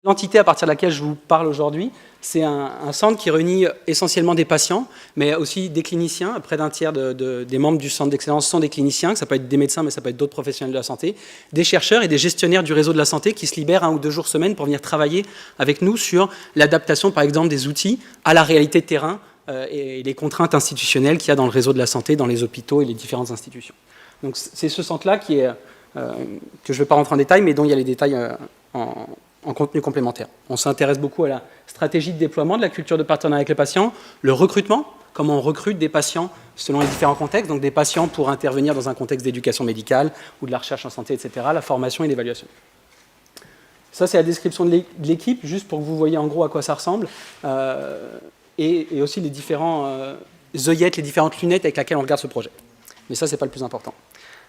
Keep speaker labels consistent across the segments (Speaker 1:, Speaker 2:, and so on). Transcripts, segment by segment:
Speaker 1: L'entité à partir de laquelle je vous parle aujourd'hui, c'est un centre qui réunit essentiellement des patients, mais aussi des cliniciens. Près d'un tiers des membres du centre d'excellence sont des cliniciens, ça peut être des médecins, mais ça peut être d'autres professionnels de la santé, des chercheurs et des gestionnaires du réseau de la santé qui se libèrent 1 ou 2 jours semaine pour venir travailler avec nous sur l'adaptation, par exemple, des outils à la réalité de terrain et les contraintes institutionnelles qu'il y a dans le réseau de la santé, dans les hôpitaux et les différentes institutions. Donc c'est ce centre-là qui est, que je ne vais pas rentrer en détail, mais dont il y a les détails en contenu complémentaire. On s'intéresse beaucoup à la stratégie de déploiement de la culture de partenariat avec les patients, le recrutement, comment on recrute des patients selon les différents contextes, donc des patients pour intervenir dans un contexte d'éducation médicale ou de la recherche en santé, etc., la formation et l'évaluation. Ça, c'est la description de l'équipe, juste pour que vous voyez en gros à quoi ça ressemble, et aussi les différents œillettes, les différentes lunettes avec lesquelles on regarde ce projet. Mais ça, ce n'est pas le plus important.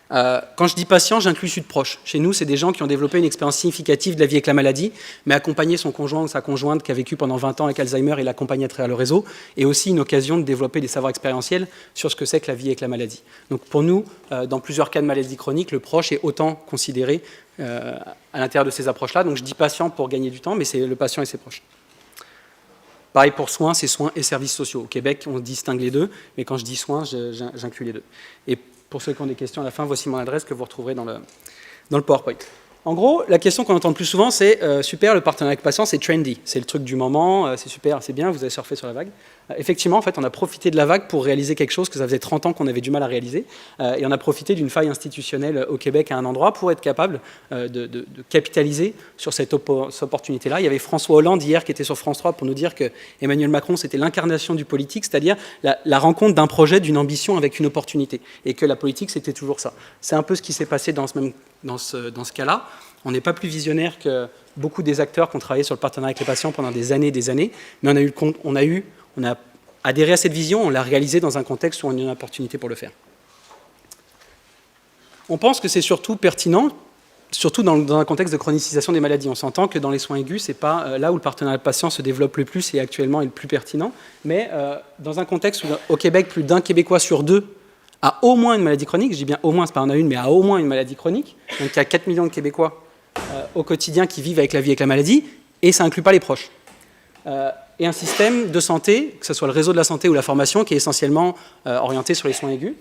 Speaker 1: Quand je dis patient, j'inclus Sud Proche. Chez nous, c'est des gens qui ont développé une expérience significative de la vie avec la maladie, mais accompagner son conjoint ou sa conjointe qui a vécu pendant 20 ans avec Alzheimer et l'accompagner à travers le réseau, et aussi une occasion de développer des savoirs expérientiels sur ce que c'est que la vie avec la maladie. Donc pour nous, dans plusieurs cas de maladie chronique, le proche est autant considéré à l'intérieur de ces approches-là. Donc je dis patient pour gagner du temps, mais c'est le patient et ses proches. Pareil pour soins, c'est soins et services sociaux. Au Québec, on distingue les deux, mais quand je dis soins, j'inclus les deux. Et pour ceux qui ont des questions à la fin, voici mon adresse que vous retrouverez dans le PowerPoint. En gros, la question qu'on entend le plus souvent, c'est super, le partenariat avec patient, c'est trendy, c'est le truc du moment, c'est super, c'est bien, vous avez surfé sur la vague. Effectivement, en fait, on a profité de la vague pour réaliser quelque chose que ça faisait 30 ans qu'on avait du mal à réaliser, et on a profité d'une faille institutionnelle au Québec à un endroit pour être capable de capitaliser sur cette opportunité-là. Il y avait François Hollande hier qui était sur France 3 pour nous dire que Emmanuel Macron, c'était l'incarnation du politique, c'est-à-dire la rencontre d'un projet, d'une ambition avec une opportunité, et que la politique, c'était toujours ça. C'est un peu ce qui s'est passé dans ce cas-là. On n'est pas plus visionnaire que beaucoup des acteurs qui ont travaillé sur le partenariat avec les patients pendant des années, mais on a adhéré à cette vision, on l'a réalisée dans un contexte où on a une opportunité pour le faire. On pense que c'est surtout pertinent, surtout dans un contexte de chronicisation des maladies. On s'entend que dans les soins aigus, ce n'est pas là où le partenariat avec le patient se développe le plus et actuellement est le plus pertinent, mais dans un contexte où au Québec, plus d'un Québécois sur 2 a au moins une maladie chronique, je dis bien au moins, c'est pas en a une, mais a au moins une maladie chronique, donc il y a 4 millions de Québécois au quotidien qui vivent avec la vie avec la maladie, et ça n'inclut pas les proches. Et un système de santé, que ce soit le réseau de la santé ou la formation, qui est essentiellement orienté sur les soins aigus.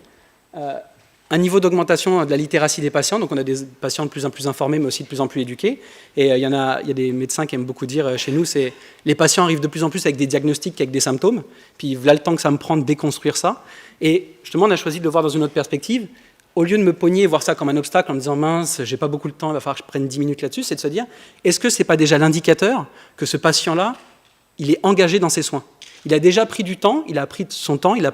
Speaker 1: Un niveau d'augmentation de la littératie des patients, donc on a des patients de plus en plus informés, mais aussi de plus en plus éduqués. Et il y a des médecins qui aiment beaucoup dire chez nous, c'est les patients arrivent de plus en plus avec des diagnostics qu'avec des symptômes, puis voilà le temps que ça me prend de déconstruire ça. Et justement, on a choisi de le voir dans une autre perspective. Au lieu de me pogner et voir ça comme un obstacle en me disant « mince, j'ai pas beaucoup de temps, il va falloir que je prenne 10 minutes là-dessus », c'est de se dire « est-ce que ce n'est pas déjà l'indicateur que ce patient-là, il est engagé dans ses soins ?» Il a déjà pris du temps, il a pris son temps, il a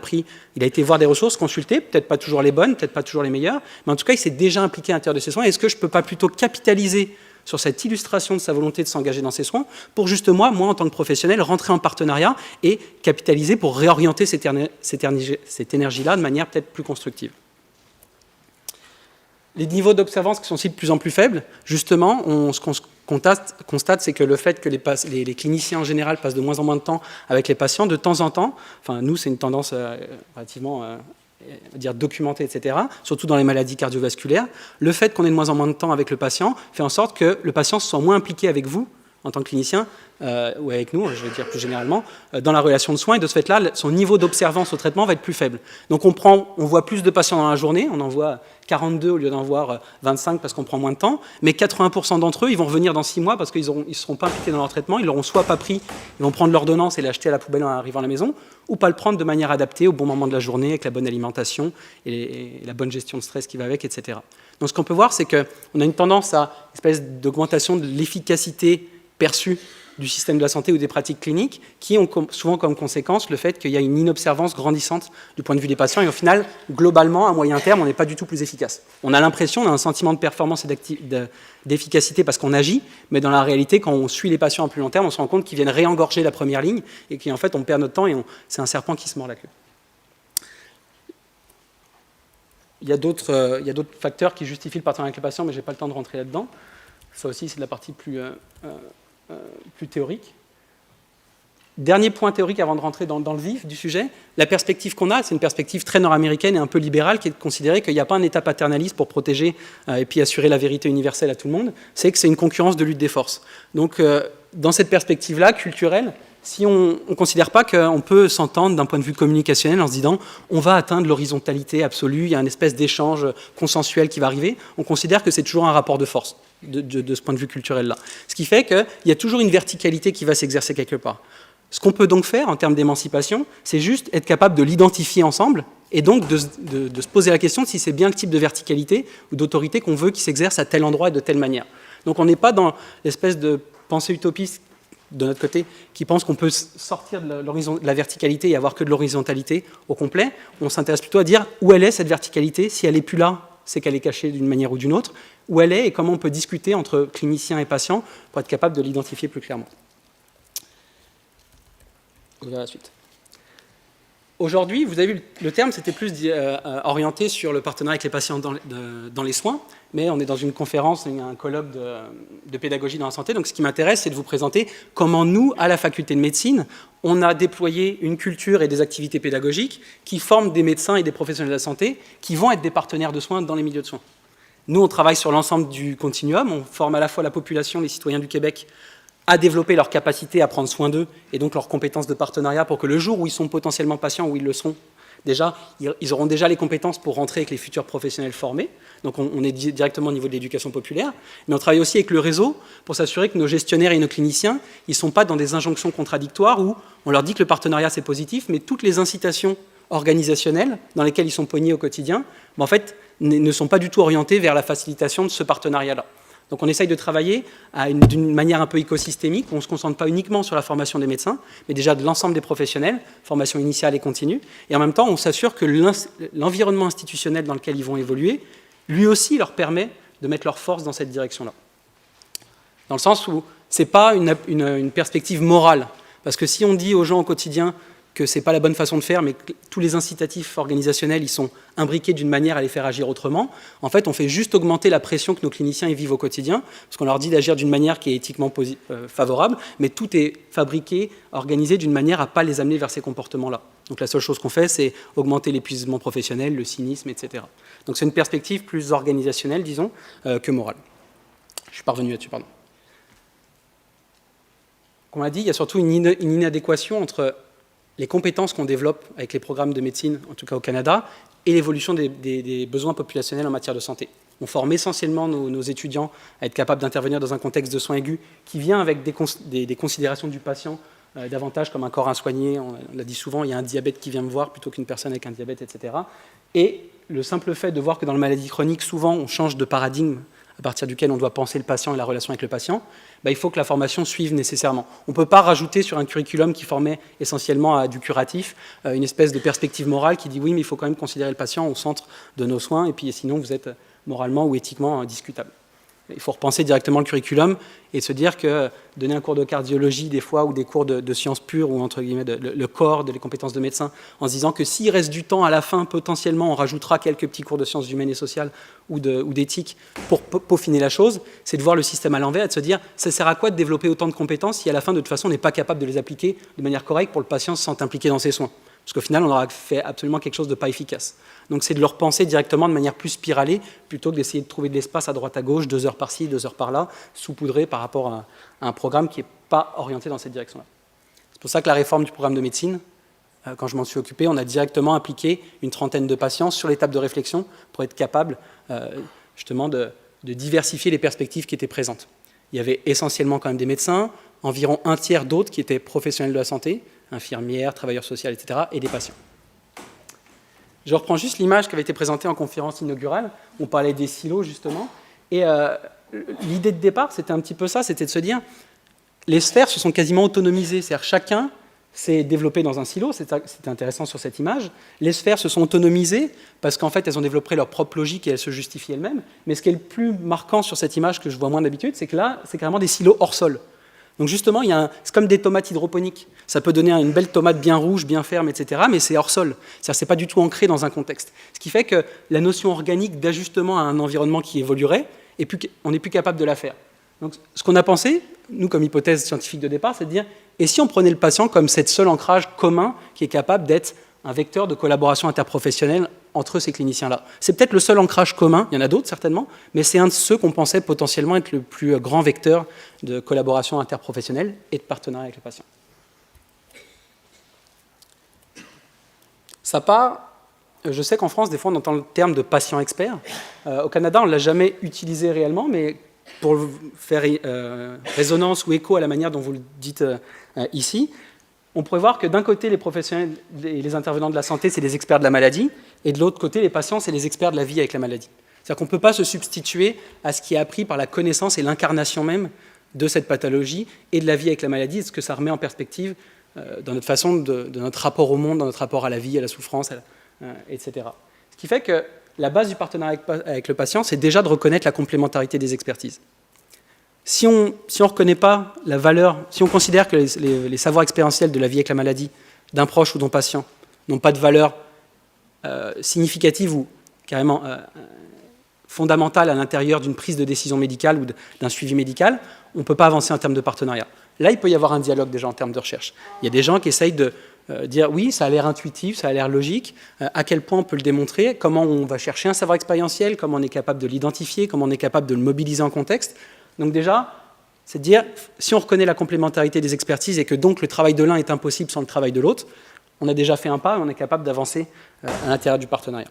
Speaker 1: été voir des ressources, consulter, peut-être pas toujours les bonnes, peut-être pas toujours les meilleures, mais en tout cas, il s'est déjà impliqué à l'intérieur de ses soins. Est-ce que je ne peux pas plutôt capitaliser sur cette illustration de sa volonté de s'engager dans ses soins pour justement, moi, en tant que professionnel, rentrer en partenariat et capitaliser pour réorienter cette énergie-là de manière peut-être plus constructive. Les niveaux d'observance qui sont aussi de plus en plus faibles, justement, ce qu'on constate, c'est que le fait que les cliniciens en général passent de moins en moins de temps avec les patients, de temps en temps, enfin nous c'est une tendance relativement documentée, etc., surtout dans les maladies cardiovasculaires, le fait qu'on ait de moins en moins de temps avec le patient fait en sorte que le patient se soit moins impliqué avec vous, en tant que clinicien, ou avec nous, je vais dire plus généralement, dans la relation de soins, et de ce fait-là, son niveau d'observance au traitement va être plus faible. Donc on voit plus de patients dans la journée, on en voit 42 au lieu d'en voir 25 parce qu'on prend moins de temps, mais 80% d'entre eux, ils vont revenir dans 6 mois parce qu'ils ne seront pas impliqués dans leur traitement, ils l'auront soit pas pris, ils vont prendre l'ordonnance et l'acheter à la poubelle en arrivant à la maison, ou pas le prendre de manière adaptée au bon moment de la journée, avec la bonne alimentation et la bonne gestion de stress qui va avec, etc. Donc ce qu'on peut voir, c'est qu'on a une tendance à une espèce d'augmentation de l'efficacité perçue du système de la santé ou des pratiques cliniques qui ont souvent comme conséquence le fait qu'il y a une inobservance grandissante du point de vue des patients et au final, globalement, à moyen terme, on n'est pas du tout plus efficace. On a l'impression, on a un sentiment de performance et d'efficacité parce qu'on agit, mais dans la réalité, quand on suit les patients à plus long terme, on se rend compte qu'ils viennent réengorger la première ligne et qu'en fait, on perd notre temps et c'est un serpent qui se mord la queue. Il y a d'autres facteurs qui justifient le partenariat avec les patients, mais je n'ai pas le temps de rentrer là-dedans. Ça aussi, c'est de la partie plus théorique. Dernier point théorique avant de rentrer dans le vif du sujet, la perspective qu'on a, c'est une perspective très nord-américaine et un peu libérale qui est de considérer qu'il n'y a pas un État paternaliste pour protéger et puis assurer la vérité universelle à tout le monde, c'est que c'est une concurrence de lutte des forces. Donc dans cette perspective-là, culturelle, si on ne considère pas qu'on peut s'entendre d'un point de vue communicationnel en se disant on va atteindre l'horizontalité absolue, il y a une espèce d'échange consensuel qui va arriver, on considère que c'est toujours un rapport de force de ce point de vue culturel-là. Ce qui fait qu'il y a toujours une verticalité qui va s'exercer quelque part. Ce qu'on peut donc faire en termes d'émancipation, c'est juste être capable de l'identifier ensemble et donc de se poser la question de si c'est bien le type de verticalité ou d'autorité qu'on veut qui s'exerce à tel endroit et de telle manière. Donc on n'est pas dans l'espèce de pensée utopiste de notre côté, qui pense qu'on peut sortir de la verticalité et avoir que de l'horizontalité au complet. On s'intéresse plutôt à dire où elle est, cette verticalité. Si elle n'est plus là, c'est qu'elle est cachée d'une manière ou d'une autre. Où elle est et comment on peut discuter entre cliniciens et patients pour être capable de l'identifier plus clairement. On verra la suite. Aujourd'hui, vous avez vu, le terme, c'était plus orienté sur le partenariat avec les patients dans les soins, mais on est dans une conférence, il y a un colloque de pédagogie dans la santé, donc ce qui m'intéresse, c'est de vous présenter comment nous, à la faculté de médecine, on a déployé une culture et des activités pédagogiques qui forment des médecins et des professionnels de la santé qui vont être des partenaires de soins dans les milieux de soins. Nous, on travaille sur l'ensemble du continuum, on forme à la fois la population, les citoyens du Québec, à développer leur capacité à prendre soin d'eux et donc leurs compétences de partenariat pour que le jour où ils sont potentiellement patients, où ils le sont déjà, ils auront déjà les compétences pour rentrer avec les futurs professionnels formés. Donc on est directement au niveau de l'éducation populaire. Mais on travaille aussi avec le réseau pour s'assurer que nos gestionnaires et nos cliniciens, ils ne sont pas dans des injonctions contradictoires où on leur dit que le partenariat c'est positif, mais toutes les incitations organisationnelles dans lesquelles ils sont poignés au quotidien, en fait, ne sont pas du tout orientées vers la facilitation de ce partenariat-là. Donc on essaye de travailler d'une manière un peu écosystémique, où on ne se concentre pas uniquement sur la formation des médecins, mais déjà de l'ensemble des professionnels, formation initiale et continue, et en même temps on s'assure que l'environnement institutionnel dans lequel ils vont évoluer, lui aussi leur permet de mettre leur force dans cette direction-là. Dans le sens où ce n'est pas une perspective morale, parce que si on dit aux gens au quotidien que ce n'est pas la bonne façon de faire, mais que tous les incitatifs organisationnels ils sont imbriqués d'une manière à les faire agir autrement, en fait, on fait juste augmenter la pression que nos cliniciens y vivent au quotidien, parce qu'on leur dit d'agir d'une manière qui est éthiquement favorable, mais tout est fabriqué, organisé d'une manière à ne pas les amener vers ces comportements-là. Donc la seule chose qu'on fait, c'est augmenter l'épuisement professionnel, le cynisme, etc. Donc c'est une perspective plus organisationnelle, disons, que morale. Je suis parvenu là-dessus, pardon. Comme on l'a dit, il y a surtout une inadéquation entre les compétences qu'on développe avec les programmes de médecine, en tout cas au Canada, et l'évolution des besoins populationnels en matière de santé. On forme essentiellement nos étudiants à être capables d'intervenir dans un contexte de soins aigus qui vient avec des considérations du patient, davantage comme un corps insoigné. On l'a dit souvent, il y a un diabète qui vient me voir plutôt qu'une personne avec un diabète, etc. Et le simple fait de voir que dans la maladie chronique, souvent, on change de paradigme à partir duquel on doit penser le patient et la relation avec le patient, il faut que la formation suive nécessairement. On ne peut pas rajouter sur un curriculum qui formait essentiellement à du curatif une espèce de perspective morale qui dit oui, mais il faut quand même considérer le patient au centre de nos soins, et puis sinon vous êtes moralement ou éthiquement discutable. Il faut repenser directement le curriculum et se dire que donner un cours de cardiologie des fois ou des cours de sciences pures ou entre guillemets le corps, les compétences de médecin, en se disant que s'il reste du temps à la fin, potentiellement on rajoutera quelques petits cours de sciences humaines et sociales ou d'éthique pour peaufiner la chose, c'est de voir le système à l'envers et de se dire ça sert à quoi de développer autant de compétences si à la fin de toute façon on n'est pas capable de les appliquer de manière correcte pour le patient se sentir impliqué dans ses soins. Parce qu'au final, on aura fait absolument quelque chose de pas efficace. Donc c'est de le repenser directement de manière plus spiralée, plutôt que d'essayer de trouver de l'espace à droite à gauche, 2 heures par-ci, 2 heures par-là, saupoudré par rapport à un programme qui n'est pas orienté dans cette direction-là. C'est pour ça que la réforme du programme de médecine, quand je m'en suis occupé, on a directement appliqué une trentaine de patients sur l'étape de réflexion pour être capable justement de diversifier les perspectives qui étaient présentes. Il y avait essentiellement quand même des médecins, environ un tiers d'autres qui étaient professionnels de la santé, infirmières, travailleurs sociaux, etc., et des patients. Je reprends juste l'image qui avait été présentée en conférence inaugurale. On parlait des silos, justement. Et l'idée de départ, c'était un petit peu ça, c'était de se dire, les sphères se sont quasiment autonomisées. C'est-à-dire chacun s'est développé dans un silo, c'était intéressant sur cette image. Les sphères se sont autonomisées parce qu'en fait, elles ont développé leur propre logique et elles se justifient elles-mêmes. Mais ce qui est le plus marquant sur cette image que je vois moins d'habitude, c'est que là, c'est carrément des silos hors sol. Donc justement, c'est comme des tomates hydroponiques. Ça peut donner une belle tomate bien rouge, bien ferme, etc., mais c'est hors sol. C'est-à-dire c'est pas du tout ancré dans un contexte. Ce qui fait que la notion organique d'ajustement à un environnement qui évoluerait, on n'est plus capable de la faire. Donc ce qu'on a pensé, nous comme hypothèse scientifique de départ, c'est de dire, et si on prenait le patient comme cette seul ancrage commun qui est capable d'être un vecteur de collaboration interprofessionnelle entre ces cliniciens-là. C'est peut-être le seul ancrage commun, il y en a d'autres certainement, mais c'est un de ceux qu'on pensait potentiellement être le plus grand vecteur de collaboration interprofessionnelle et de partenariat avec le patient. Ça part, je sais qu'en France, des fois, on entend le terme de patient expert. Au Canada, on ne l'a jamais utilisé réellement, mais pour faire résonance ou écho à la manière dont vous le dites ici, on pourrait voir que d'un côté, les professionnels et les intervenants de la santé, c'est les experts de la maladie, et de l'autre côté, les patients, c'est les experts de la vie avec la maladie. C'est-à-dire qu'on ne peut pas se substituer à ce qui est appris par la connaissance et l'incarnation même de cette pathologie et de la vie avec la maladie, et ce que ça remet en perspective dans notre façon de notre rapport au monde, dans notre rapport à la vie, à la souffrance, etc. Ce qui fait que la base du partenariat avec le patient, c'est déjà de reconnaître la complémentarité des expertises. Si on ne reconnaît pas la valeur, si on considère que les savoirs expérientiels de la vie avec la maladie d'un proche ou d'un patient n'ont pas de valeur significative ou carrément fondamentale à l'intérieur d'une prise de décision médicale ou d'un suivi médical, on ne peut pas avancer en termes de partenariat. Là, il peut y avoir un dialogue déjà en termes de recherche. Il y a des gens qui essayent de dire oui, ça a l'air intuitif, ça a l'air logique, à quel point on peut le démontrer, comment on va chercher un savoir expérientiel, comment on est capable de l'identifier, comment on est capable de le mobiliser en contexte. Donc déjà, c'est de dire, si on reconnaît la complémentarité des expertises et que donc le travail de l'un est impossible sans le travail de l'autre, on a déjà fait un pas et on est capable d'avancer à l'intérieur du partenariat.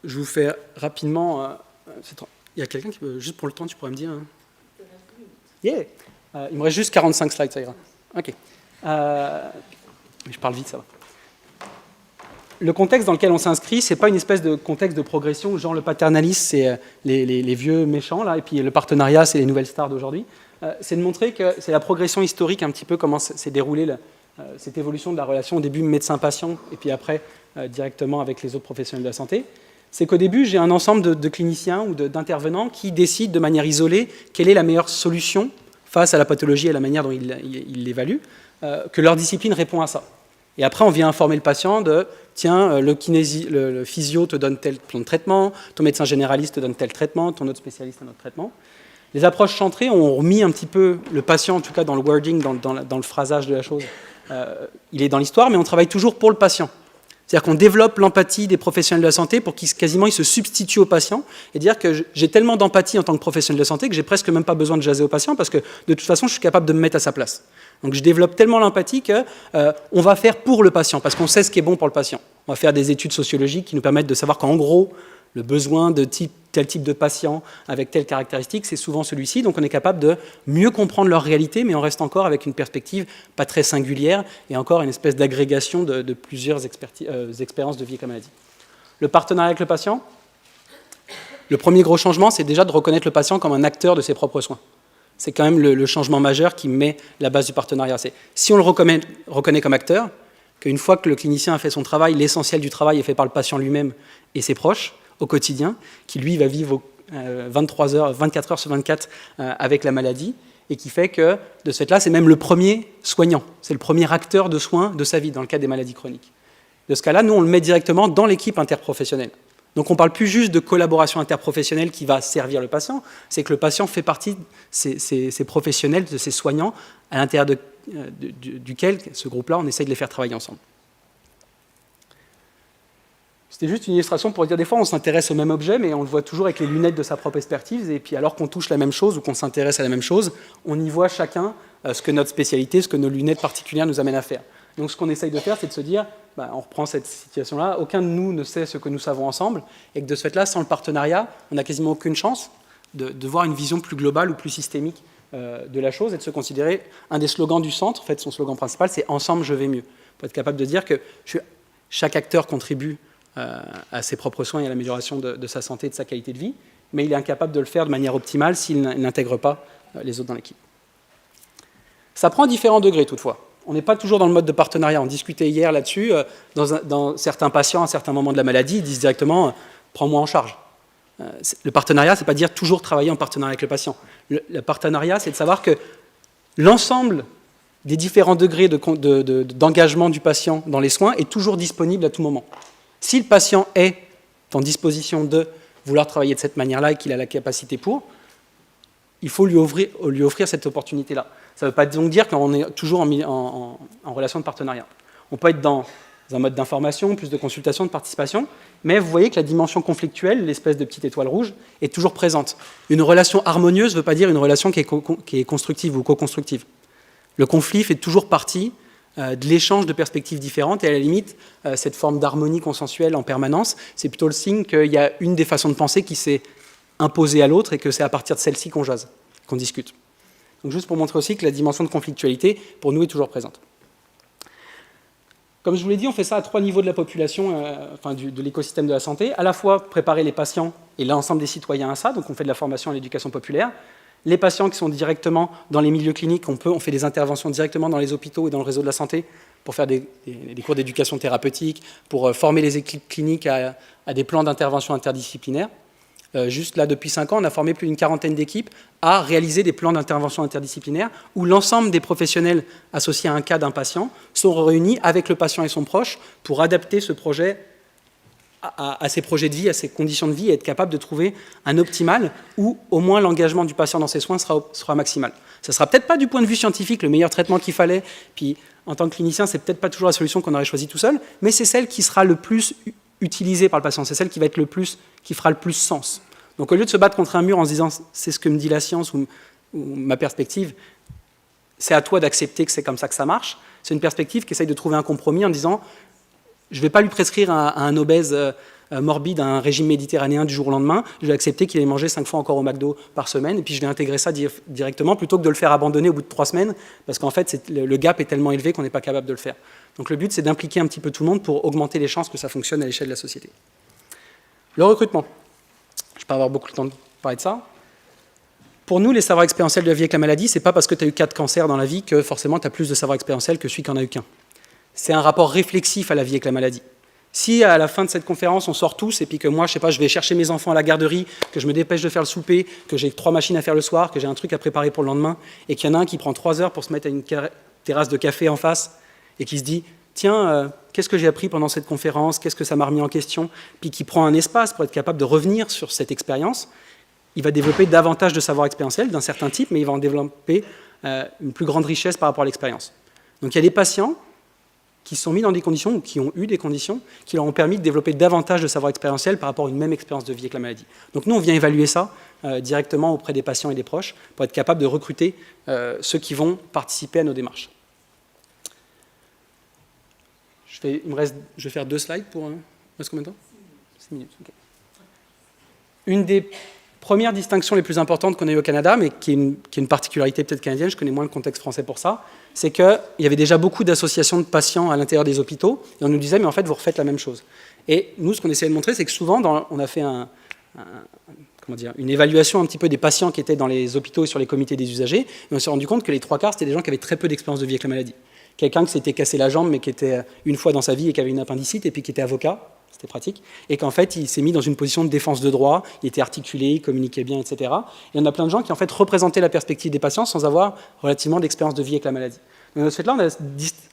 Speaker 1: Je vous fais rapidement... il y a quelqu'un qui peut, juste pour le temps, tu pourrais me dire... Yeah. Il me reste juste 45 slides, ça ira. Ok. Mais je parle vite, ça va. Le contexte dans lequel on s'inscrit, ce n'est pas une espèce de contexte de progression, genre le paternalisme, c'est les vieux méchants, là, et puis le partenariat, c'est les nouvelles stars d'aujourd'hui. C'est de montrer que c'est la progression historique, un petit peu comment s'est déroulée cette évolution de la relation, au début médecin-patient, et puis après directement avec les autres professionnels de la santé. C'est qu'au début, j'ai un ensemble de cliniciens ou d'intervenants qui décident de manière isolée quelle est la meilleure solution face à la pathologie et à la manière dont ils l'évaluent, que leur discipline répond à ça. Et après, on vient informer le patient de « Tiens, le physio te donne tel plan de traitement, ton médecin généraliste te donne tel traitement, ton autre spécialiste un autre traitement. » Les approches centrées ont remis un petit peu le patient, en tout cas dans le wording, dans le phrasage de la chose. Il est dans l'histoire, mais on travaille toujours pour le patient. C'est-à-dire qu'on développe l'empathie des professionnels de la santé pour qu'ils quasiment ils se substituent au patient et dire que j'ai tellement d'empathie en tant que professionnel de santé que j'ai presque même pas besoin de jaser au patient parce que de toute façon, je suis capable de me mettre à sa place. Donc je développe tellement l'empathie qu'on va faire pour le patient parce qu'on sait ce qui est bon pour le patient. On va faire des études sociologiques qui nous permettent de savoir qu'en gros, le besoin de tel type de patient avec telle caractéristique, c'est souvent celui-ci. Donc on est capable de mieux comprendre leur réalité, mais on reste encore avec une perspective pas très singulière et encore une espèce d'agrégation de plusieurs expériences de vie avec la maladie. Le partenariat avec le patient, le premier gros changement, c'est déjà de reconnaître le patient comme un acteur de ses propres soins. C'est quand même le changement majeur qui met la base du partenariat. C'est si on le reconnaît comme acteur, qu'une fois que le clinicien a fait son travail, l'essentiel du travail est fait par le patient lui-même et ses proches, au quotidien, qui lui va vivre 24 heures sur 24 avec la maladie, et qui fait que, de ce fait-là, c'est même le premier soignant, c'est le premier acteur de soins de sa vie, dans le cas des maladies chroniques. De ce cas-là, nous, on le met directement dans l'équipe interprofessionnelle. Donc on ne parle plus juste de collaboration interprofessionnelle qui va servir le patient, c'est que le patient fait partie de ces professionnels, de ces soignants, à l'intérieur duquel, ce groupe-là, on essaye de les faire travailler ensemble. C'était juste une illustration pour dire des fois on s'intéresse au même objet, mais on le voit toujours avec les lunettes de sa propre expertise, et puis alors qu'on touche la même chose ou qu'on s'intéresse à la même chose, on y voit chacun ce que notre spécialité, ce que nos lunettes particulières nous amènent à faire. Donc ce qu'on essaye de faire, c'est de se dire, on reprend cette situation-là, aucun de nous ne sait ce que nous savons ensemble, et que de ce fait-là, sans le partenariat, on n'a quasiment aucune chance de voir une vision plus globale ou plus systémique de la chose, et de se considérer, un des slogans du centre, en fait son slogan principal, c'est « Ensemble, je vais mieux ». Pour être capable de dire que chaque acteur contribue à ses propres soins et à l'amélioration de sa santé et de sa qualité de vie, mais il est incapable de le faire de manière optimale s'il n'intègre pas les autres dans l'équipe. Ça prend différents degrés toutefois. On n'est pas toujours dans le mode de partenariat. On discutait hier là-dessus. Dans certains patients, à certains moments de la maladie, ils disent directement « prends-moi en charge ». Le partenariat, ce n'est pas dire toujours travailler en partenariat avec le patient. Le partenariat, c'est de savoir que l'ensemble des différents degrés d'engagement du patient dans les soins est toujours disponible à tout moment. Si le patient est en disposition de vouloir travailler de cette manière-là et qu'il a la capacité pour, il faut lui offrir cette opportunité-là. Ça ne veut pas donc dire qu'on est toujours en relation de partenariat. On peut être dans un mode d'information, plus de consultation, de participation, mais vous voyez que la dimension conflictuelle, l'espèce de petite étoile rouge, est toujours présente. Une relation harmonieuse ne veut pas dire une relation qui est constructive ou co-constructive. Le conflit fait toujours partie de l'échange de perspectives différentes, et à la limite, cette forme d'harmonie consensuelle en permanence, c'est plutôt le signe qu'il y a une des façons de penser qui s'est imposée à l'autre, et que c'est à partir de celle-ci qu'on jase, qu'on discute. Donc juste pour montrer aussi que la dimension de conflictualité, pour nous, est toujours présente. Comme je vous l'ai dit, on fait ça à 3 niveaux de la population, de l'écosystème de la santé. À la fois préparer les patients et l'ensemble des citoyens à ça, donc on fait de la formation à l'éducation populaire. Les patients qui sont directement dans les milieux cliniques, on fait des interventions directement dans les hôpitaux et dans le réseau de la santé pour faire des cours d'éducation thérapeutique, pour former les équipes cliniques à des plans d'intervention interdisciplinaires. Juste là, depuis 5 ans, on a formé plus d'une 40aine d'équipes à réaliser des plans d'intervention interdisciplinaire où l'ensemble des professionnels associés à un cas d'un patient sont réunis avec le patient et son proche pour adapter ce projet à ses projets de vie, à ses conditions de vie, et être capable de trouver un optimal où au moins l'engagement du patient dans ses soins sera maximal. Ça ne sera peut-être pas du point de vue scientifique le meilleur traitement qu'il fallait, puis en tant que clinicien, c'est peut-être pas toujours la solution qu'on aurait choisie tout seul, mais c'est celle qui sera le plus utilisée par le patient, c'est celle qui fera le plus sens. Donc au lieu de se battre contre un mur en se disant c'est ce que me dit la science ou ma perspective, c'est à toi d'accepter que c'est comme ça que ça marche, c'est une perspective qui essaye de trouver un compromis en disant je ne vais pas lui prescrire à un obèse morbide un régime méditerranéen du jour au lendemain, je vais accepter qu'il ait mangé 5 fois encore au McDo par semaine, et puis je vais intégrer ça directement plutôt que de le faire abandonner au bout de 3 semaines, parce qu'en fait le gap est tellement élevé qu'on n'est pas capable de le faire. Donc le but, c'est d'impliquer un petit peu tout le monde pour augmenter les chances que ça fonctionne à l'échelle de la société. Le recrutement. Je ne vais pas avoir beaucoup de temps de parler de ça. Pour nous, les savoirs expérientiels de la vie avec la maladie, ce n'est pas parce que tu as eu 4 cancers dans la vie que forcément tu as plus de savoirs expérientiels que celui qui n'en a eu qu'un. C'est un rapport réflexif à la vie avec la maladie. Si à la fin de cette conférence, on sort tous et puis que moi, je sais pas, je vais chercher mes enfants à la garderie, que je me dépêche de faire le souper, que j'ai 3 machines à faire le soir, que j'ai un truc à préparer pour le lendemain, et qu'il y en a un qui prend 3 heures pour se mettre à une terrasse de café en face et qui se dit « Tiens, qu'est-ce que j'ai appris pendant cette conférence? Qu'est-ce que ça m'a remis en question ?» Puis qui prend un espace pour être capable de revenir sur cette expérience, il va développer davantage de savoir expérientiel d'un certain type, mais il va en développer une plus grande richesse par rapport à l'expérience. Donc il y a des patients qui sont mis dans des conditions, ou qui ont eu des conditions, qui leur ont permis de développer davantage de savoir expérientiel par rapport à une même expérience de vie avec la maladie. Donc nous, on vient évaluer ça directement auprès des patients et des proches pour être capable de recruter ceux qui vont participer à nos démarches. Je vais faire 2 slides pour... Il reste combien de temps? 6 minutes. Okay. Une des premières distinctions les plus importantes qu'on a eues au Canada, mais qui est une particularité peut-être canadienne, je connais moins le contexte français pour ça, c'est qu'il y avait déjà beaucoup d'associations de patients à l'intérieur des hôpitaux, et on nous disait, mais en fait, vous refaites la même chose. Et nous, ce qu'on essayait de montrer, c'est que souvent, on a fait une évaluation un petit peu des patients qui étaient dans les hôpitaux et sur les comités des usagers, et on s'est rendu compte que les 3/4, c'était des gens qui avaient très peu d'expérience de vie avec la maladie. Quelqu'un qui s'était cassé la jambe, mais qui était une fois dans sa vie et qui avait une appendicite, et puis qui était avocat, c'était pratique, et qu'en fait, il s'est mis dans une position de défense de droit, il était articulé, il communiquait bien, etc. Et on a plein de gens qui, en fait, représentaient la perspective des patients sans avoir relativement d'expérience de vie avec la maladie. Donc, dans ce fait-là, on a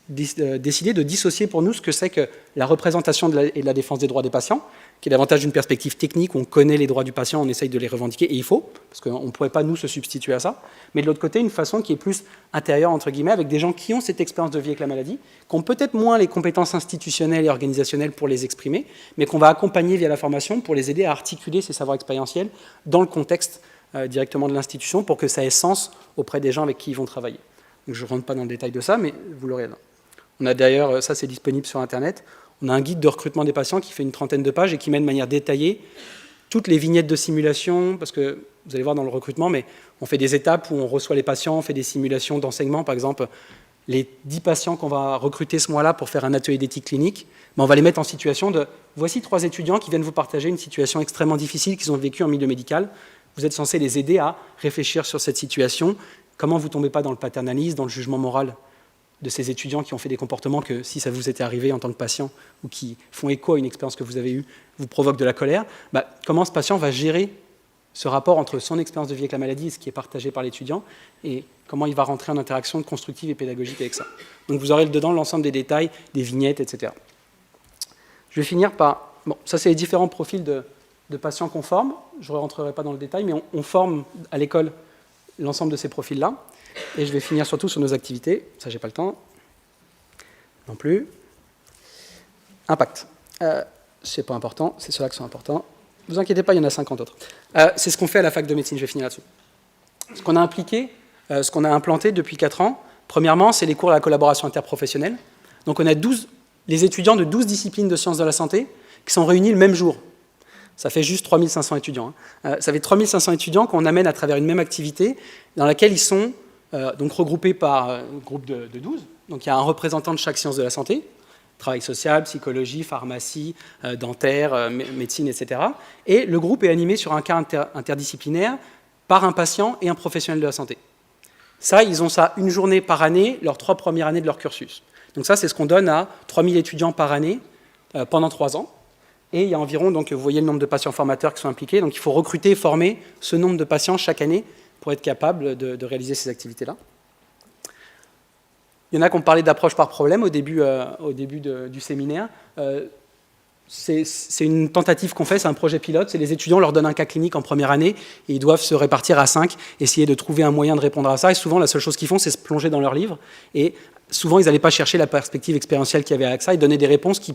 Speaker 1: décidé de dissocier pour nous ce que c'est que la représentation et de la défense des droits des patients, qui est davantage d'une perspective technique, où on connaît les droits du patient, on essaye de les revendiquer, et il faut, parce qu'on ne pourrait pas, nous, se substituer à ça. Mais de l'autre côté, une façon qui est plus intérieure, entre guillemets, avec des gens qui ont cette expérience de vie avec la maladie, qui ont peut-être moins les compétences institutionnelles et organisationnelles pour les exprimer, mais qu'on va accompagner via la formation pour les aider à articuler ces savoirs expérientiels dans le contexte directement de l'institution, pour que ça ait sens auprès des gens avec qui ils vont travailler. Donc, je ne rentre pas dans le détail de ça, mais vous l'aurez là. On a d'ailleurs, ça c'est disponible sur Internet, on a un guide de recrutement des patients qui fait une 30aine de pages et qui met de manière détaillée toutes les vignettes de simulation, parce que vous allez voir dans le recrutement, mais on fait des étapes où on reçoit les patients, on fait des simulations d'enseignement, par exemple, les 10 patients qu'on va recruter ce mois-là pour faire un atelier d'éthique clinique, ben on va les mettre en situation de, voici 3 étudiants qui viennent vous partager une situation extrêmement difficile qu'ils ont vécue en milieu médical, vous êtes censé les aider à réfléchir sur cette situation, comment vous ne tombez pas dans le paternalisme, dans le jugement moral de ces étudiants qui ont fait des comportements que, si ça vous était arrivé en tant que patient, ou qui font écho à une expérience que vous avez eue, vous provoquent de la colère, bah, comment ce patient va gérer ce rapport entre son expérience de vie avec la maladie et ce qui est partagé par l'étudiant, et comment il va rentrer en interaction constructive et pédagogique avec ça. Donc vous aurez dedans l'ensemble des détails, des vignettes, etc. Je vais finir par... Bon, ça c'est les différents profils de patients qu'on forme, je ne rentrerai pas dans le détail, mais on forme à l'école l'ensemble de ces profils-là. Et je vais finir surtout sur nos activités. Ça, j'ai pas le temps. Non plus. Impact. C'est pas important, c'est ceux-là qui sont importants. Ne vous inquiétez pas, il y en a 50 autres. C'est ce qu'on fait à la fac de médecine, je vais finir là-dessus. Ce qu'on a impliqué, ce qu'on a implanté depuis 4 ans, premièrement, c'est les cours à la collaboration interprofessionnelle. Donc on a les étudiants de 12 disciplines de sciences de la santé qui sont réunis le même jour. Ça fait juste 3500 étudiants. Ça fait 3500 étudiants qu'on amène à travers une même activité dans laquelle ils sont donc regroupés par groupe de 12. Donc il y a un représentant de chaque science de la santé, travail social, psychologie, pharmacie, dentaire, médecine, etc. Et le groupe est animé sur un cas interdisciplinaire par un patient et un professionnel de la santé. Ça, ils ont ça une journée par année, leurs 3 premières années de leur cursus. Donc ça, c'est ce qu'on donne à 3000 étudiants par année pendant 3 ans. Et il y a environ, donc vous voyez le nombre de patients formateurs qui sont impliqués, donc il faut recruter et former ce nombre de patients chaque année pour être capable de réaliser ces activités-là. Il y en a qui ont parlé d'approche par problème au début du séminaire. C'est une tentative qu'on fait, c'est un projet pilote, c'est les étudiants leur donnent un cas clinique en première année et ils doivent se répartir à 5, essayer de trouver un moyen de répondre à ça. Et souvent, la seule chose qu'ils font, c'est se plonger dans leur livre. Et souvent, ils n'allaient pas chercher la perspective expérientielle qu'il y avait avec ça, ils donnaient des réponses qui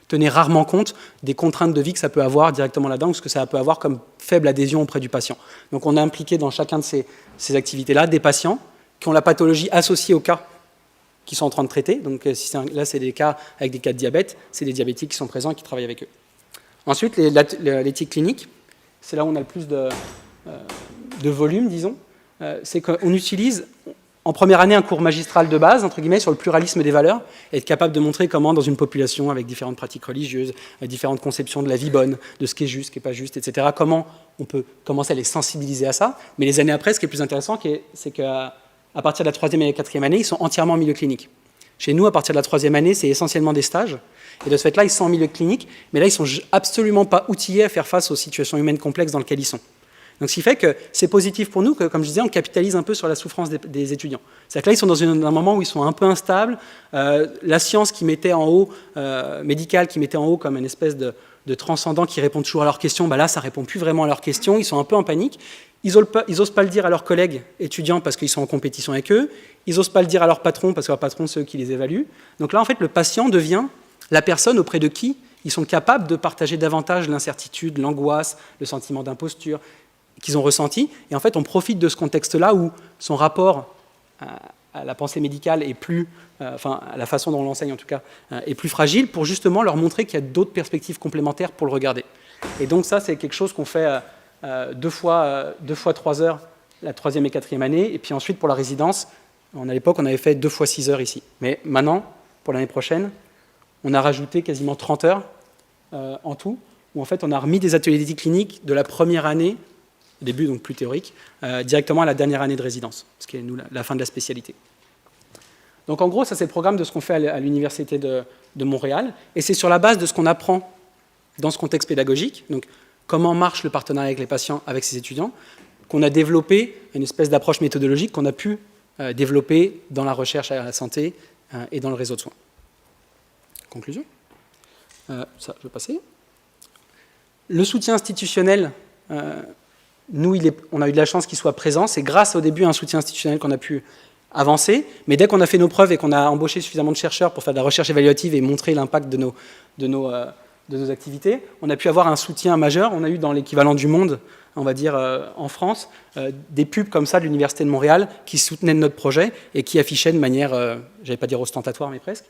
Speaker 1: tenaient rarement compte des contraintes de vie que ça peut avoir directement là-dedans, ou ce que ça peut avoir comme faible adhésion auprès du patient. Donc on a impliqué dans chacun de ces activités-là des patients qui ont la pathologie associée au cas qui sont en train de traiter. Donc là, c'est des cas avec des cas de diabète, c'est des diabétiques qui sont présents et qui travaillent avec eux. Ensuite, l'éthique clinique, c'est là où on a le plus de volume, disons. C'est qu'on utilise en première année un cours magistral de base, entre guillemets, sur le pluralisme des valeurs, et être capable de montrer comment, dans une population avec différentes pratiques religieuses, différentes conceptions de la vie bonne, de ce qui est juste, ce qui n'est pas juste, etc., comment on peut commencer à les sensibiliser à ça. Mais les années après, ce qui est plus intéressant, c'est qu'à partir de la 3e et la 4e année, ils sont entièrement en milieu clinique. Chez nous, à partir de la 3e année, c'est essentiellement des stages. Et de ce fait-là, ils sont en milieu clinique, mais là, ils ne sont absolument pas outillés à faire face aux situations humaines complexes dans lesquelles ils sont. Donc, ce qui fait que c'est positif pour nous, que, comme je disais, on capitalise un peu sur la souffrance des étudiants. C'est-à-dire que là, ils sont dans un moment où ils sont un peu instables. La science qui mettait en haut, médicale, qui mettait en haut comme une espèce de transcendant qui répond toujours à leurs questions, bah là, ça ne répond plus vraiment à leurs questions. Ils sont un peu en panique. Ils n'osent pas le dire à leurs collègues étudiants parce qu'ils sont en compétition avec eux. Ils n'osent pas le dire à leurs patrons parce que leurs patrons, c'est eux qui les évaluent. Donc là, en fait, le patient devient la personne auprès de qui ils sont capables de partager davantage l'incertitude, l'angoisse, le sentiment d'imposture qu'ils ont ressenti. Et en fait, on profite de ce contexte-là où son rapport à la pensée médicale est plus, enfin, à la façon dont on l'enseigne en tout cas, est plus fragile pour justement leur montrer qu'il y a d'autres perspectives complémentaires pour le regarder. Et donc ça, c'est quelque chose qu'on fait 2 fois 3 heures la 3e et 4e année. Et puis ensuite, pour la résidence, à l'époque, on avait fait 2 fois 6 heures ici. Mais maintenant, pour l'année prochaine, on a rajouté quasiment 30 heures en tout, où en fait, on a remis des ateliers d'éthique clinique de la première année, au début donc plus théorique, directement à la dernière année de résidence, ce qui est nous la fin de la spécialité. Donc en gros, ça c'est le programme de ce qu'on fait à l'Université de Montréal, et c'est sur la base de ce qu'on apprend dans ce contexte pédagogique, donc comment marche le partenariat avec les patients, avec ces étudiants, qu'on a développé une espèce d'approche méthodologique qu'on a pu développer dans la recherche à la santé et dans le réseau de soins. Conclusion. Ça, je vais passer. Le soutien institutionnel, nous, on a eu de la chance qu'il soit présent. C'est grâce au début à un soutien institutionnel qu'on a pu avancer. Mais dès qu'on a fait nos preuves et qu'on a embauché suffisamment de chercheurs pour faire de la recherche évaluative et montrer l'impact de nos activités, on a pu avoir un soutien majeur. On a eu dans l'équivalent du monde, on va dire en France, des pubs comme ça de l'Université de Montréal qui soutenaient notre projet et qui affichaient de manière, j'allais pas dire ostentatoire, mais presque,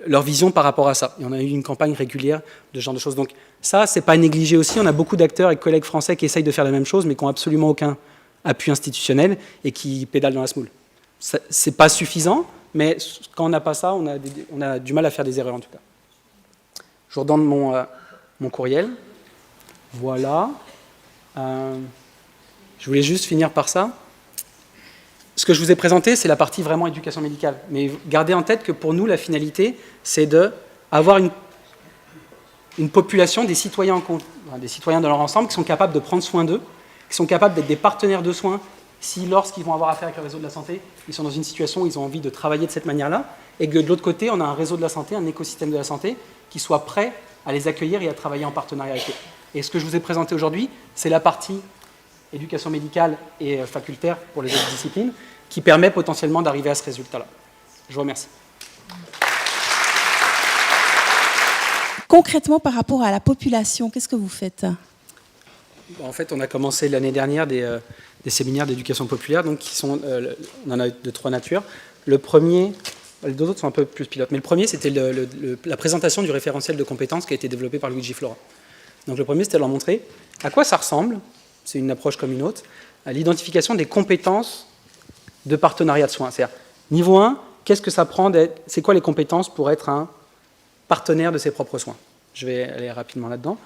Speaker 1: leur vision par rapport à ça. Et on a eu une campagne régulière de ce genre de choses. Donc ça, c'est pas négligé aussi. On a beaucoup d'acteurs et collègues français qui essayent de faire la même chose, mais qui n'ont absolument aucun appui institutionnel et qui pédalent dans la semoule. C'est pas suffisant, mais quand on n'a pas ça, on a du mal à faire des erreurs en tout cas. Je vous redonne mon courriel. Voilà. Je voulais juste finir par ça. Ce que je vous ai présenté, c'est la partie vraiment éducation médicale. Mais gardez en tête que pour nous, la finalité, c'est d'avoir une population, des citoyens dans leur ensemble, qui sont capables de prendre soin d'eux, qui sont capables d'être des partenaires de soins, si lorsqu'ils vont avoir affaire avec le réseau de la santé, ils sont dans une situation où ils ont envie de travailler de cette manière-là, et que de l'autre côté, on a un réseau de la santé, un écosystème de la santé, qui soit prêt à les accueillir et à travailler en partenariat avec eux. Et ce que je vous ai présenté aujourd'hui, c'est la partie éducation médicale et facultaire pour les autres disciplines, qui permet potentiellement d'arriver à ce résultat-là. Je vous remercie.
Speaker 2: concrètement, par rapport à la population, qu'est-ce que vous faites?
Speaker 1: En fait, on a commencé l'année dernière des séminaires d'éducation populaire, donc on en a de 3 natures. Le premier, les 2 autres sont un peu plus pilotes, mais le premier, c'était la présentation du référentiel de compétences qui a été développé par Luigi Flora. Donc le premier, c'était de leur montrer à quoi ça ressemble, c'est une approche comme une autre, à l'identification des compétences de partenariat de soins. C'est-à-dire, niveau 1, qu'est-ce que ça prend c'est quoi les compétences pour être un partenaire de ses propres soins? Je vais aller rapidement là-dedans.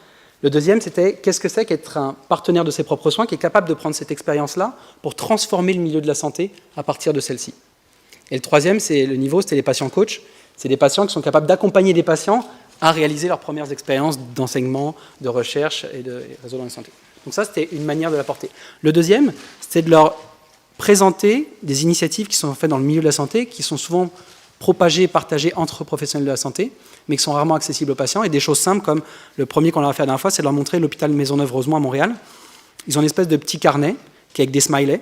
Speaker 1: Le deuxième, c'était qu'est-ce que c'est qu'être un partenaire de ses propres soins qui est capable de prendre cette expérience-là pour transformer le milieu de la santé à partir de celle-ci. Et le troisième, c'est le niveau, c'était les patients coachs. C'est des patients qui sont capables d'accompagner des patients à réaliser leurs premières expériences d'enseignement, de recherche et de réseau dans la santé. Donc ça, c'était une manière de l'apporter. Le deuxième, c'était de leur présenter des initiatives qui sont faites dans le milieu de la santé, qui sont souvent propagées et partagées entre professionnels de la santé, mais qui sont rarement accessibles aux patients, et des choses simples comme le premier qu'on leur a fait la dernière fois, c'est de leur montrer l'hôpital Maisonneuve-Rosemont à Montréal. Ils ont une espèce de petit carnet qui est avec des smileys,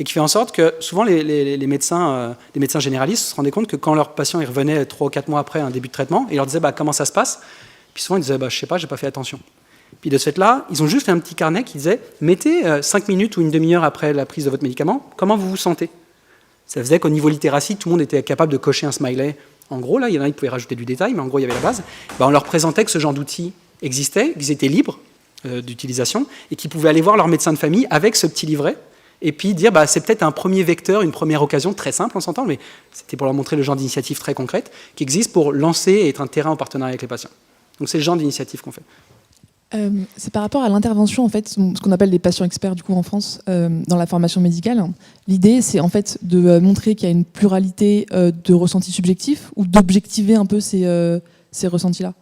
Speaker 1: et qui fait en sorte que souvent les médecins généralistes se rendaient compte que quand leurs patients ils revenaient 3 ou 4 mois après un début de traitement, ils leur disaient comment ça se passe, puis souvent ils disaient je sais pas, j'ai pas fait attention. Puis de ce fait-là, ils ont juste fait un petit carnet qui disait mettez 5 minutes ou une demi-heure après la prise de votre médicament, comment vous vous sentez. Ça faisait qu'au niveau littératie, tout le monde était capable de cocher un smiley. En gros, là, il y en a qui pouvaient rajouter du détail, mais en gros, il y avait la base. On leur présentait que ce genre d'outils existait, qu'ils étaient libres d'utilisation, et qu'ils pouvaient aller voir leur médecin de famille avec ce petit livret, et puis dire c'est peut-être un premier vecteur, une première occasion, très simple, on s'entend, mais c'était pour leur montrer le genre d'initiative très concrète qui existe pour lancer et être un terrain en partenariat avec les patients. Donc c'est le genre d'initiative qu'on fait.
Speaker 3: C'est par rapport à l'intervention, en fait, ce qu'on appelle les patients experts du coup en France dans la formation médicale. L'idée, c'est en fait de montrer qu'il y a une pluralité de ressentis subjectifs ou d'objectiver un peu ces ressentis-là.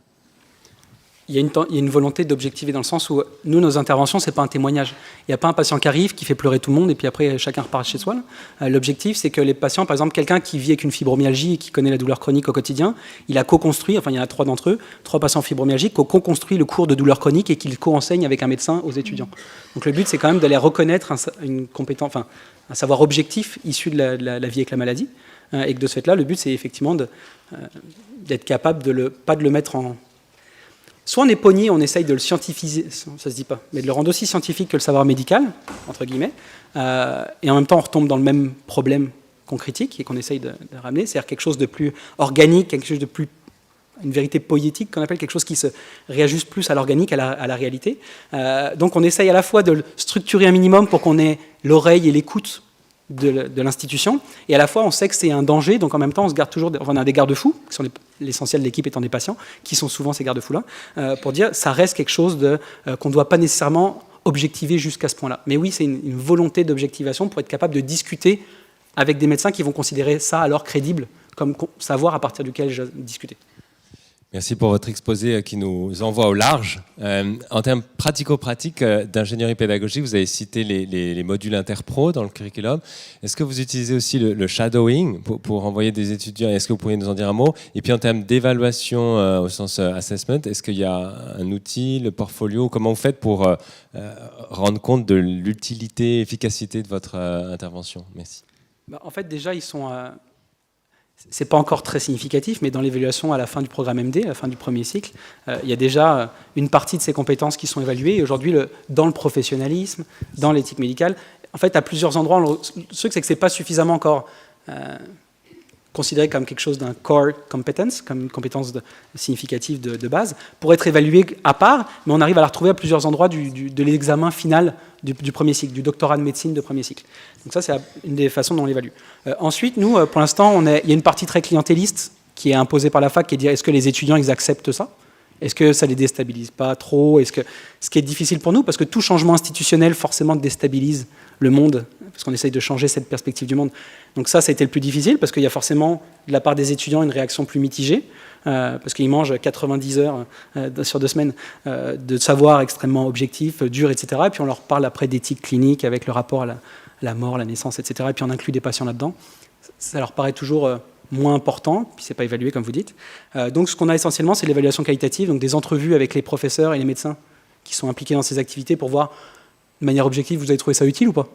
Speaker 1: Il y a une volonté d'objectiver dans le sens où nous, nos interventions, c'est pas un témoignage. Il n'y a pas un patient qui arrive, qui fait pleurer tout le monde et puis après chacun repart chez soi. L'objectif, c'est que les patients, par exemple, quelqu'un qui vit avec une fibromyalgie et qui connaît la douleur chronique au quotidien, il a co-construit, enfin il y en a 3 d'entre eux, 3 patients fibromyalgiques qui ont co-construit le cours de douleur chronique et qu'ils co-enseignent avec un médecin aux étudiants. Donc le but, c'est quand même d'aller reconnaître une compétence, enfin un savoir objectif issu de la vie avec la maladie, et que de ce fait-là, le but, c'est effectivement d'être capable pas de le mettre en... Soit on est pogné, on essaye de le scientifiser, ça se dit pas, mais de le rendre aussi scientifique que le savoir médical, entre guillemets, et en même temps on retombe dans le même problème qu'on critique et qu'on essaye de ramener, c'est-à-dire quelque chose de plus organique, quelque chose de plus... une vérité poétique qu'on appelle, quelque chose qui se réajuste plus à l'organique, à la réalité. Donc on essaye à la fois de le structurer un minimum pour qu'on ait l'oreille et l'écoute de l'institution, et à la fois on sait que c'est un danger, donc en même temps on se garde toujours, on a des garde-fous, qui sont l'essentiel de l'équipe étant des patients, qui sont souvent ces garde-fous-là, pour dire ça reste quelque chose qu'on ne doit pas nécessairement objectiver jusqu'à ce point-là. Mais oui, c'est une volonté d'objectivation pour être capable de discuter avec des médecins qui vont considérer ça alors crédible, comme savoir à partir duquel je discuter.
Speaker 4: Merci pour votre exposé qui nous envoie au large. En termes pratico-pratiques d'ingénierie pédagogique, vous avez cité les modules interpro dans le curriculum. Est-ce que vous utilisez aussi le shadowing pour envoyer des étudiants? Est-ce que vous pourriez nous en dire un mot? Et puis en termes d'évaluation au sens assessment, est-ce qu'il y a un outil, le portfolio? Comment vous faites pour rendre compte de l'utilité, efficacité de votre intervention? Merci.
Speaker 1: En fait, déjà, ils sont... c'est pas encore très significatif, mais dans l'évaluation à la fin du programme MD, à la fin du premier cycle, il y a déjà une partie de ces compétences qui sont évaluées. Et aujourd'hui, dans le professionnalisme, dans l'éthique médicale, en fait, à plusieurs endroits, le truc, c'est que c'est pas suffisamment encore considéré comme quelque chose d'un core competence, comme une compétence significative de base, pour être évalué à part, mais on arrive à la retrouver à plusieurs endroits de l'examen final du premier cycle, du doctorat de médecine de premier cycle. Donc ça, c'est une des façons dont on l'évalue. Ensuite, nous, pour l'instant, il y a une partie très clientéliste qui est imposée par la fac, qui est de dire est-ce que les étudiants ils acceptent ça? Est-ce que ça les déstabilise pas trop? Ce qui est difficile pour nous, parce que tout changement institutionnel forcément déstabilise le monde, parce qu'on essaye de changer cette perspective du monde. Donc ça a été le plus difficile, parce qu'il y a forcément, de la part des étudiants, une réaction plus mitigée, parce qu'ils mangent 90 heures sur 2 semaines de savoir extrêmement objectif, dur, etc. Et puis on leur parle après d'éthique clinique, avec le rapport à la mort, la naissance, etc. Et puis on inclut des patients là-dedans. Ça leur paraît toujours... moins important, puis c'est pas évalué comme vous dites. Donc ce qu'on a essentiellement, c'est l'évaluation qualitative, donc des entrevues avec les professeurs et les médecins qui sont impliqués dans ces activités pour voir de manière objective, vous avez trouvé ça utile ou pas?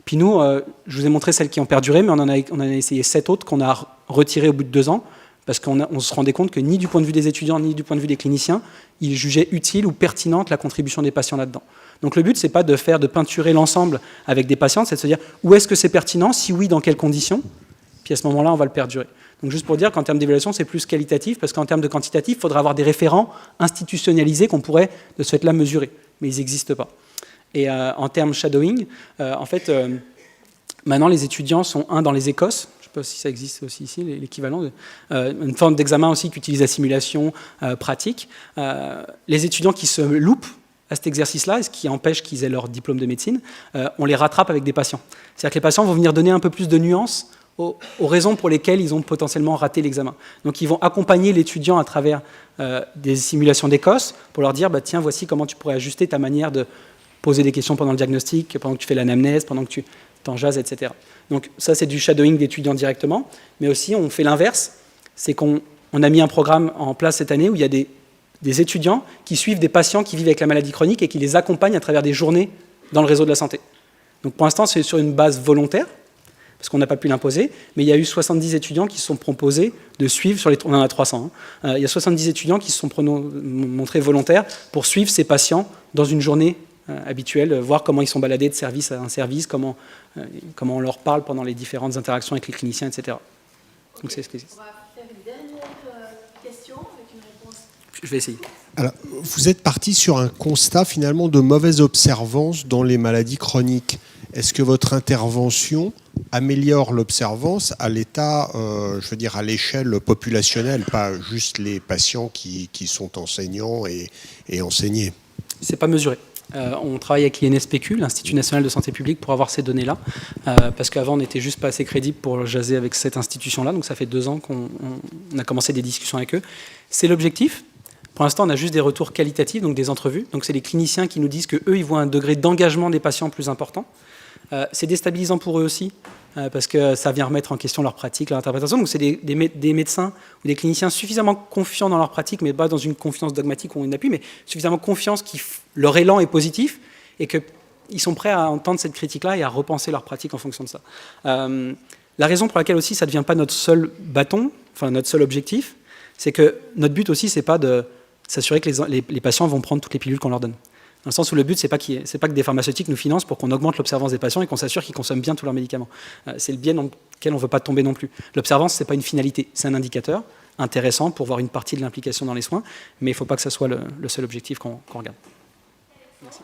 Speaker 1: Puis nous, je vous ai montré celles qui ont perduré, mais on en a essayé 7 autres qu'on a retirées au bout de 2 ans, parce qu'on se rendait compte que ni du point de vue des étudiants, ni du point de vue des cliniciens, ils jugeaient utile ou pertinente la contribution des patients là-dedans. Donc le but, c'est pas de peinturer l'ensemble avec des patients, c'est de se dire où est-ce que c'est pertinent, si oui, dans quelles conditions, puis à ce moment-là, on va le perdurer. Donc juste pour dire qu'en termes d'évaluation, c'est plus qualitatif, parce qu'en termes de quantitatif, il faudra avoir des référents institutionnalisés qu'on pourrait de ce fait-là mesurer, mais ils n'existent pas. Et en termes shadowing, en fait, maintenant les étudiants sont dans les Écosses. Je ne sais pas si ça existe aussi ici, l'équivalent, une forme d'examen aussi qui utilise la simulation pratique. Les étudiants qui se loupent à cet exercice-là, et ce qui empêche qu'ils aient leur diplôme de médecine, on les rattrape avec des patients. C'est-à-dire que les patients vont venir donner un peu plus de nuances aux raisons pour lesquelles ils ont potentiellement raté l'examen. Donc ils vont accompagner l'étudiant à travers des simulations d'Écosse pour leur dire tiens, voici comment tu pourrais ajuster ta manière de poser des questions pendant le diagnostic, pendant que tu fais l'anamnèse, pendant que tu t'en jases, etc. Donc ça, c'est du shadowing d'étudiants directement, mais aussi on fait l'inverse, c'est qu'on a mis un programme en place cette année où il y a des étudiants qui suivent des patients qui vivent avec la maladie chronique et qui les accompagnent à travers des journées dans le réseau de la santé. Donc pour l'instant, c'est sur une base volontaire, parce qu'on n'a pas pu l'imposer, mais il y a eu 70 étudiants qui se sont proposés de suivre, on en a 300, il y a 70 étudiants qui se sont montrés volontaires pour suivre ces patients dans une journée habituelle, voir comment ils sont baladés de service à un service, comment on leur parle pendant les différentes interactions avec les cliniciens, etc. Donc c'est ce que c'est.
Speaker 5: On va faire une dernière question avec une réponse.
Speaker 1: Je vais essayer.
Speaker 6: Alors, vous êtes parti sur un constat finalement de mauvaise observance dans les maladies chroniques. Est-ce que votre intervention améliore l'observance à l'état, je veux dire, à l'échelle populationnelle, pas juste les patients qui sont enseignants et enseignés?
Speaker 1: C'est pas mesuré. On travaille avec l'INSPQ, l'Institut national de santé publique, pour avoir ces données-là, parce qu'avant, on n'était juste pas assez crédible pour jaser avec cette institution-là, donc ça fait 2 ans qu'on a commencé des discussions avec eux. C'est l'objectif. Pour l'instant, on a juste des retours qualitatifs, donc des entrevues. Donc c'est les cliniciens qui nous disent qu'eux, ils voient un degré d'engagement des patients plus important. C'est déstabilisant pour eux aussi, parce que ça vient remettre en question leur pratique, leur interprétation. Donc c'est des médecins ou des cliniciens suffisamment confiants dans leur pratique, mais pas dans une confiance dogmatique ou une appui, mais suffisamment confiance que leur élan est positif et qu'ils sont prêts à entendre cette critique-là et à repenser leur pratique en fonction de ça. La raison pour laquelle aussi ça ne devient pas notre seul bâton, enfin notre seul objectif, c'est que notre but aussi, c'est pas de s'assurer que les patients vont prendre toutes les pilules qu'on leur donne. Dans le sens où le but, c'est pas que des pharmaceutiques nous financent pour qu'on augmente l'observance des patients et qu'on s'assure qu'ils consomment bien tous leurs médicaments. C'est le biais dans lequel on ne veut pas tomber non plus. L'observance, ce n'est pas une finalité, c'est un indicateur intéressant pour voir une partie de l'implication dans les soins, mais il ne faut pas que ce soit le seul objectif qu'on regarde. Merci.